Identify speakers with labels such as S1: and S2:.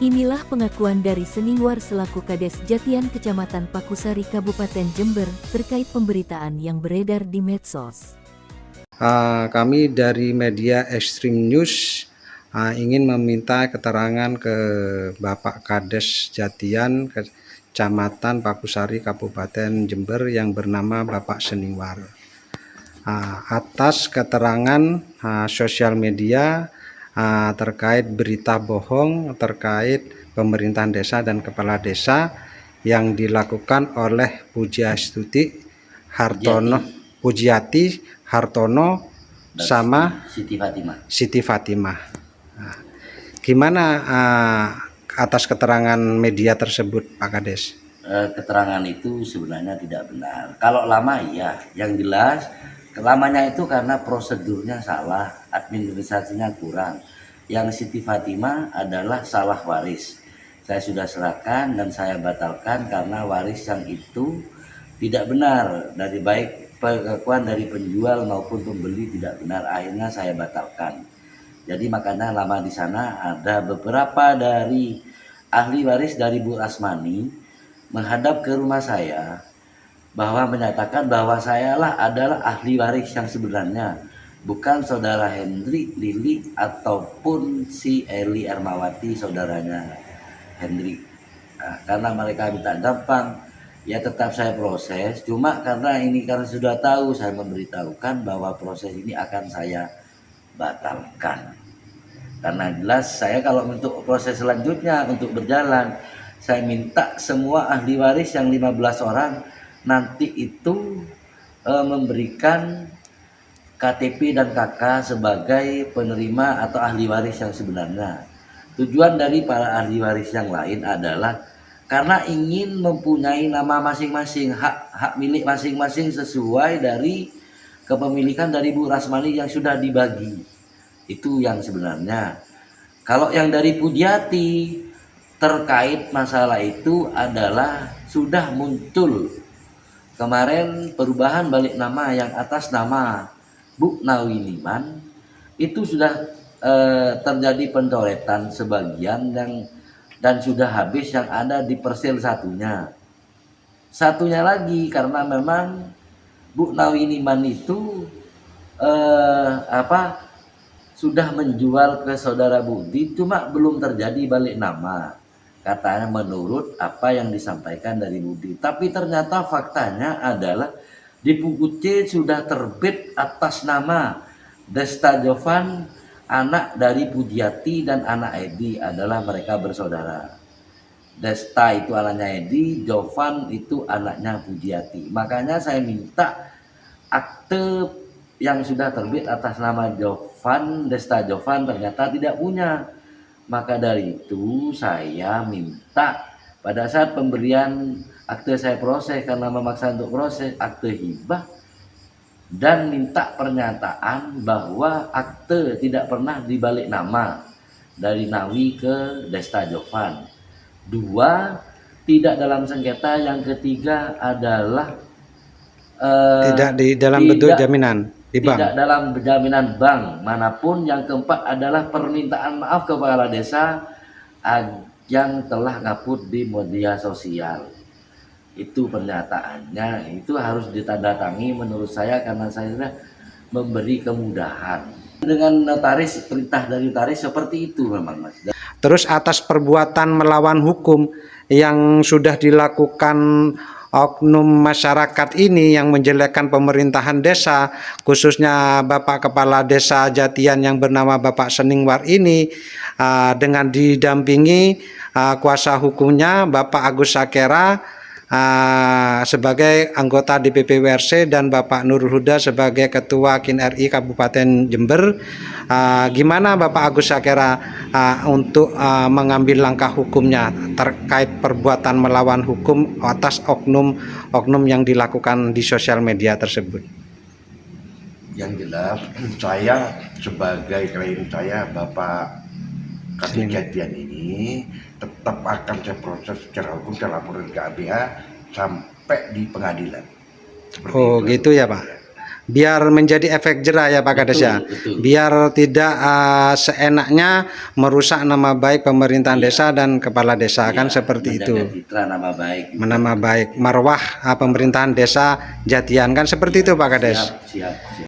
S1: Inilah pengakuan dari Seningwar selaku Kades Jatian Kecamatan Pakusari Kabupaten Jember terkait pemberitaan yang beredar di medsos.
S2: Kami dari media Extreme News ingin meminta keterangan ke Bapak Kades Jatian Kecamatan Pakusari Kabupaten Jember yang bernama Bapak Seningwar atas keterangan sosial media terkait berita bohong terkait pemerintahan desa dan kepala desa yang dilakukan oleh Pujiati Hartono sama Siti Fatimah. Gimana atas keterangan media tersebut, Pak Kades?
S3: Keterangan itu sebenarnya tidak benar. Kalau lama iya, yang jelas lamanya itu karena prosedurnya salah, administrasinya kurang. Yang Siti Fatimah adalah salah waris. Saya sudah serahkan dan saya batalkan karena waris yang itu tidak benar, dari baik pengakuan dari penjual maupun pembeli tidak benar. Akhirnya saya batalkan. Jadi makanya lama di sana ada beberapa dari ahli waris dari Bu Asmani menghadap ke rumah saya bahwa menyatakan bahwa saya adalah ahli waris yang sebenarnya, bukan saudara Hendri, Lili ataupun si Eli Ermawati saudaranya Hendri. Karena mereka minta gampang, ya tetap saya proses. Cuma karena sudah tahu, saya memberitahukan bahwa proses ini akan saya batalkan. Karena jelas saya kalau untuk proses selanjutnya untuk berjalan, saya minta semua ahli waris yang 15 orang nanti itu memberikan KTP dan KK sebagai penerima atau ahli waris yang sebenarnya. Tujuan dari para ahli waris yang lain adalah karena ingin mempunyai nama masing-masing, hak milik masing-masing sesuai dari kepemilikan dari Bu Rasmani yang sudah dibagi. Itu yang sebenarnya. Kalau yang dari Pujiati terkait masalah itu adalah sudah muncul kemarin perubahan balik nama yang atas nama Bu Nawiniman itu sudah terjadi pencoretan sebagian dan sudah habis yang ada di persil satunya lagi karena memang Bu Nawiniman itu sudah menjual ke saudara Budi, cuma belum terjadi balik nama. Katanya menurut apa yang disampaikan dari Budi. Tapi ternyata faktanya adalah di buku C sudah terbit atas nama Desta Jovan, anak dari Pujiati dan anak Edi, adalah mereka bersaudara. Desta itu anaknya Edi, Jovan itu anaknya Pujiati. Makanya saya minta akte yang sudah terbit atas nama Jovan, Desta Jovan ternyata tidak punya. Maka dari itu saya minta pada saat pemberian akte saya proses karena memaksa untuk proses akte hibah dan minta pernyataan bahwa akte tidak pernah dibalik nama dari Nawi ke Desta Jovan. 2, tidak dalam sengketa. Yang ketiga adalah
S2: tidak di dalam bentuk jaminan di bank.
S3: Tidak dalam jaminan bank manapun. Yang keempat adalah permintaan maaf ke kepala desa yang telah ngupload di media sosial. Itu pernyataannya, itu harus ditandatangani menurut saya karena saya sudah memberi kemudahan. Dengan notaris, perintah dari notaris seperti itu memang Mas.
S2: Terus atas perbuatan melawan hukum yang sudah dilakukan oknum masyarakat ini yang menjelekkan pemerintahan desa, khususnya Bapak Kepala Desa Jatian yang bernama Bapak Seningwar ini, dengan didampingi kuasa hukumnya Bapak Agus Sakera sebagai anggota DPP WRC dan Bapak Nurul Huda sebagai Ketua KIN RI Kabupaten Jember. Gimana Bapak Agus Sakera untuk mengambil langkah hukumnya terkait perbuatan melawan hukum atas oknum yang dilakukan di sosial media tersebut?
S4: Yang jelas saya sebagai klien saya Bapak Kades Jatian ini tetap akan saya proses secara hukum, saya laporan ke ABH sampai di pengadilan.
S2: Seperti itu. Gitu ya Pak. biar menjadi efek jerah ya Pak Kades ya.
S3: Betul.
S2: Biar tidak seenaknya merusak nama baik pemerintahan desa dan kepala desa, kan seperti itu.
S3: Menjaga citra nama baik.
S2: Nama baik marwah pemerintahan desa Jatian, kan seperti itu Pak Kades.
S3: Siap.